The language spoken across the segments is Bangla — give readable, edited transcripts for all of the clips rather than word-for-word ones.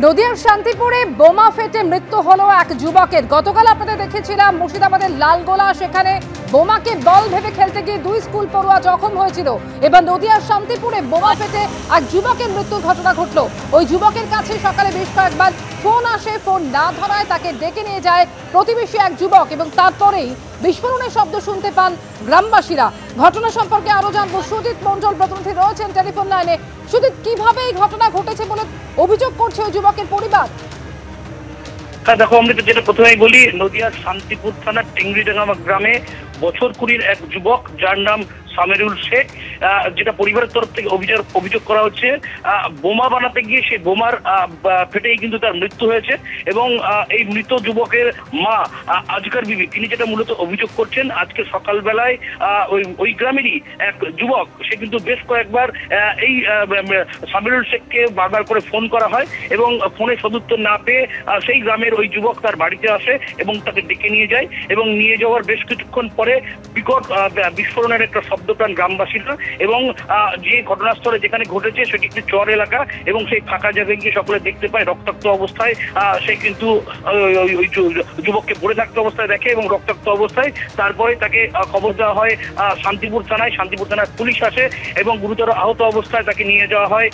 নদিয়ার শান্তিপুরে বোমা ফেটে মৃত্যু হলো এক যুবকের। গতকাল আপনাদের দেখেছিলাম মুর্শিদাবাদের লালগোলা, সেখানে বোমাকে বল ভেবে খেলতে গিয়ে দুই স্কুল পড়ুয়া জখম হয়েছিল। এবার নদিয়ার শান্তিপুরে বোমা ফেটে এক যুবকের মৃত্যুর ঘটনা ঘটলো। ওই যুবকের কাছে সকালে বেশ কয়েকবার ফোন আসে, ফোন না ধরায় তাকে ডেকে নিয়ে যায় প্রতিবেশী এক যুবক এবং তারপরেই বিস্ফোরণের শব্দ শুনতে পান গ্রামবাসীরা। ঘটনা সম্পর্কে আরো জানবো, সুজিত মন্ডল প্রতিনিধি রয়েছেন টেলিফোন লাইনে। সুজিত, কিভাবে এই ঘটনা ঘটেছে বলে অভিযোগ করছে ওই যুবকের পরিবার? হ্যাঁ দেখো, আমরা যেটা প্রথমেই বলি, নদিয়ার শান্তিপুর থানার টেংরিডাঙ্গা গ্রামে বছর 20 এক যুবক, যার নাম সামেরুল শেখ, যেটা পরিবারের তরফ থেকে অভিযোগ করা হচ্ছে বোমা বানাতে গিয়ে সেই বোমার ফেটেই কিন্তু তার মৃত্যু হয়েছে। এবং এই মৃত যুবকের মা আজকার বিবি, তিনি যেটা মূলত অভিযোগ করছেন, আজকে সকালবেলায় ওই গ্রামেরই এক যুবক, সে কিন্তু বেশ কয়েকবার এই সামেরুল শেখকে বারবার করে ফোন করা হয় এবং ফোনে সদুত্তর না পেয়ে সেই গ্রামের ওই যুবক তার বাড়িতে আসে এবং তাকে ডেকে নিয়ে যায়। এবং নিয়ে যাওয়ার বেশ কিছুক্ষণ পরে বিকট বিস্ফোরণের একটা শব্দপ্রাণ গ্রামবাসীরা, এবং যে ঘটনাস্থলে যেখানে ঘটেছে সেটি একটি চর এলাকা, এবং সেই ফাঁকা জায়গায় গিয়ে সকলে দেখতে পায় রক্তাক্ত অবস্থায় সে কিন্তু ওই যুবককে পড়ে থাকতে অবস্থায় দেখে এবং রক্তাক্ত অবস্থায়। তারপরে তাকে খবর দেওয়া হয় শান্তিপুর থানায়। শান্তিপুর থানার পুলিশ আসে এবং গুরুতর আহত অবস্থায় তাকে নিয়ে যাওয়া হয়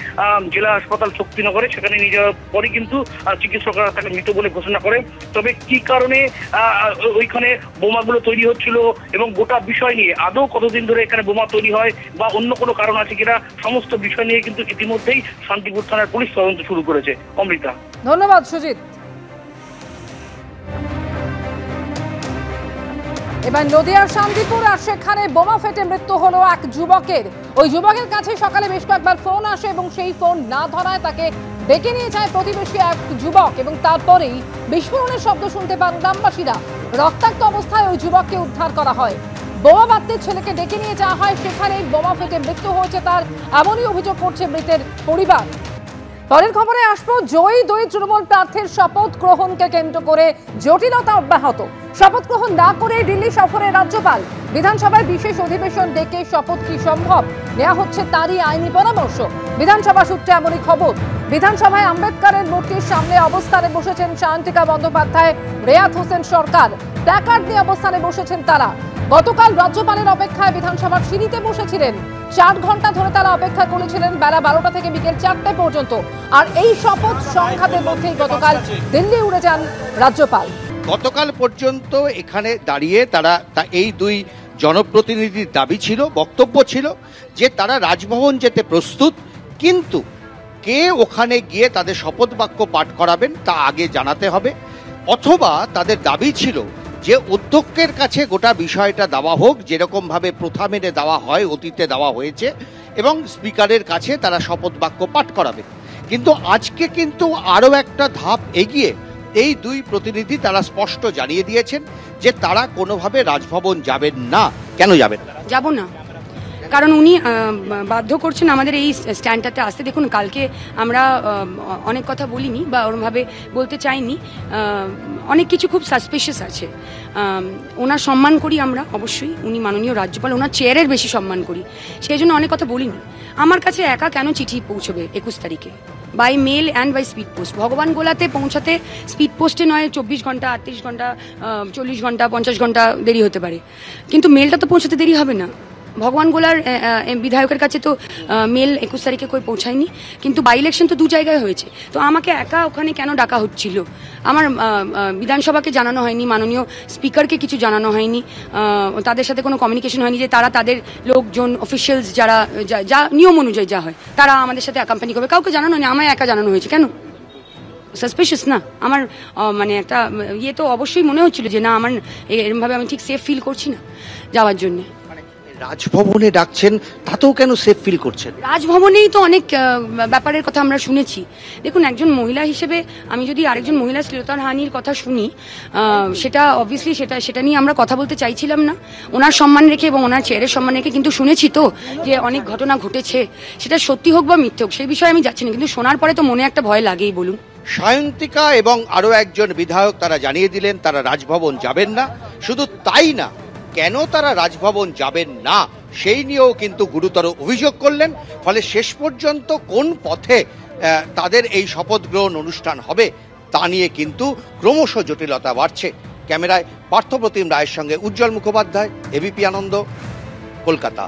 জেলা হাসপাতাল শক্তিনগরে। সেখানে নিয়ে যাওয়ার পরে কিন্তু চিকিৎসকরা তাকে মৃত বলে ঘোষণা করে। তবে কি কারণে ওইখানে বোমাগুলো তৈরি হচ্ছিল এবং গোটা বিষয় নিয়ে আদৌ কতদিন ধরে এখানে বোমা তৈরি হয় বা অন্য কোনো কারণ আছে কিনা, সমস্ত বিষয় নিয়ে কিন্তু ইতিমধ্যেই শান্তিপুর থানার পুলিশ তদন্ত শুরু করেছে। অমৃতা, ধন্যবাদ সুজিত। এবার নদিয়ার শান্তিপুর, আর সেখানে বোমা ফেটে মৃত্যু হলো এক যুবকের। ওই যুবকের কাছে সকালে বেশ কয়েকবার ফোন আসে এবং সেই ফোন না ধরায় তাকে ডেকে নিয়ে যায় প্রতিবেশী এক যুবক এবং তারপরেই বিস্ফোরণের শব্দ শুনতে পান গ্রামবাসীরা। রক্তাক্ত অবস্থায় ওই যুবককে উদ্ধার করা হয়। বোমা বাঁধতে ছেলেকে ডেকে নিয়ে যাওয়া হয়, সেখানেই বোমা ফেটে মৃত্যু হয়েছে তার, এমনই অভিযোগ করছে মৃতের পরিবার। পরের খবরে আসবো, জয়ী দুই তৃণমূল প্রার্থীর শপথ গ্রহণকে কেন্দ্র করে জটিলতা অব্যাহত। শপথ গ্রহণ না করে দিল্লি সফরে রাজ্যপাল। বিধানসভায় বিশেষ অধিবেশন ডেকে শপথ কি সম্ভব, নেওয়া হচ্ছে তারই আইনি পরামর্শ। বিধানসভা সূত্রে এমনই খবর। বিধানসভায় আম্বেদকরের মূর্তির সামনে অবস্থানে বসেছেন সায়ন্তিকা বন্দ্যোপাধ্যায়, রেয়াত হোসেন সরকার। প্ল্যাকার্ড নিয়ে অবস্থানে বসেছেন তারা। গতকাল রাজ্যপালের অপেক্ষায় বিধানসভার সিঁড়িতে বসেছিলেন। 4 ঘন্টা ধরে তারা অপেক্ষা করেছিলেন, বেলা 12টা থেকে বিকেল 4টে পর্যন্ত। আর এই শপথ সংঘাতের মধ্যেই গতকাল দিল্লি উড়ে যান রাজ্যপাল। গতকাল পর্যন্ত এখানে দাঁড়িয়ে তারা এই দুই জনপ্রতিনিধির দাবি ছিল, বক্তব্য ছিল যে তারা রাজভবন যেতে প্রস্তুত, কিন্তু কে ওখানে গিয়ে তাদের শপথ বাক্য পাঠ করাবেন তা আগে জানাতে হবে। অথবা তাদের দাবি ছিল যে অধ্যক্ষের কাছে গোটা বিষয়টা দেওয়া হোক, যেরকমভাবে প্রথা মেনে দেওয়া হয়, অতীতে দেওয়া হয়েছে, এবং স্পিকারের কাছে তারা শপথ বাক্য পাঠ করাবে। কিন্তু আজকে কিন্তু আরও একটা ধাপ এগিয়ে এই দুই প্রতিনিধি তারা স্পষ্ট জানিয়ে দিয়েছেন যে তারা কোনোভাবে রাজভবন যাবেন না। কেন যাবেন না? যাব না, কারণ উনি বাধ্য করছেন আমাদের এই স্ট্যান্ডটাতে আসতে। দেখুন, কালকে আমরা অনেক কথা বলিনি বা ওরমভাবে বলতে চাইনি, অনেক কিছু খুব সাসপিশিয়াস আছে। ওনার সম্মান করি আমরা অবশ্যই, উনি মাননীয় রাজ্যপাল, ওনার চেয়ারের বেশি সম্মান করি, সেই জন্য অনেক কথা বলিনি। আমার কাছে একা কেন চিঠি পৌঁছবে 21 তারিখে, by mail and by speed post? ভগবান গোলাতে পৌঁছাতে স্পিড পোস্টে নয় 24 ঘন্টা, 38 ঘন্টা, 40 ঘন্টা, 50 ঘন্টা দেরি হতে পারে, কিন্তু মেলটা তো পৌঁছাতে দেরি হবে না। ভগবান গোলার বিধায়কের কাছে তো মেল 21 তারিখে কই পৌঁছায়নি, কিন্তু বাই ইলেকশন তো 2 জায়গায় হয়েছে। তো আমাকে একা ওখানে কেন ডাকা হচ্ছিল? আমার বিধানসভাকে জানানো হয়নি, মাননীয় স্পিকারকে কিছু জানানো হয়নি, তাদের সাথে কোনো কমিউনিকেশন হয়নি যে তারা তাদের লোকজন, অফিসিয়ালস যারা যা নিয়ম অনুযায়ী যা হয় তারা আমাদের সাথে অ্যাকাম্পানি করবে। কাউকে জানানো হয়নি, আমায় একা জানানো হয়েছে। কেন? সাসপিশিয়াস না? আমার মানে একটা ইয়ে তো অবশ্যই মনে হচ্ছিল যে না, আমার এরকমভাবে আমি ঠিক সেফ ফিল করছি না যাওয়ার জন্যে। রাজভবনে ডাকছেন, তাতেও কেন সেফ ফিল করছেন? রাজভবনেই তো অনেক ব্যাপারের কথা আমরা শুনেছি। দেখুন, একজন মহিলা হিসেবে আমি যদি আরেকজন মহিলা শ্লীলতার হানির কথা শুনি, সেটা অবভিয়াসলি সেটা নিয়ে আমরা কথা বলতে চাইছিলাম না, ওনার সম্মান রেখে এবং ওনার চেয়ারের সম্মান রেখে। কিন্তু শুনেছি তো যে অনেক ঘটনা ঘটেছে, সেটা সত্যি হোক বা মিথ্যে হোক সেই বিষয়ে আমি যাচ্ছি না, কিন্তু শোনার পরে তো মনে একটা ভয় লাগেই। বলুন। সায়ন্তিকা এবং আরও একজন বিধায়ক তারা জানিয়ে দিলেন তারা রাজভবন যাবেন না। শুধু তাই না, কেন তারা রাজভবন যাবেন না সেই নিয়েও কিন্তু গুরুতর অভিযোগ করলেন। ফলে শেষ পর্যন্ত কোন পথে তাদের এই শপথ গ্রহণ অনুষ্ঠান হবে তা নিয়ে কিন্তু ক্রমশ জটিলতা বাড়ছে। ক্যামেরায় পার্থপ্রতিম রায়ের সঙ্গে উজ্জ্বল মুখোপাধ্যায়, এবিপি আনন্দ, কলকাতা।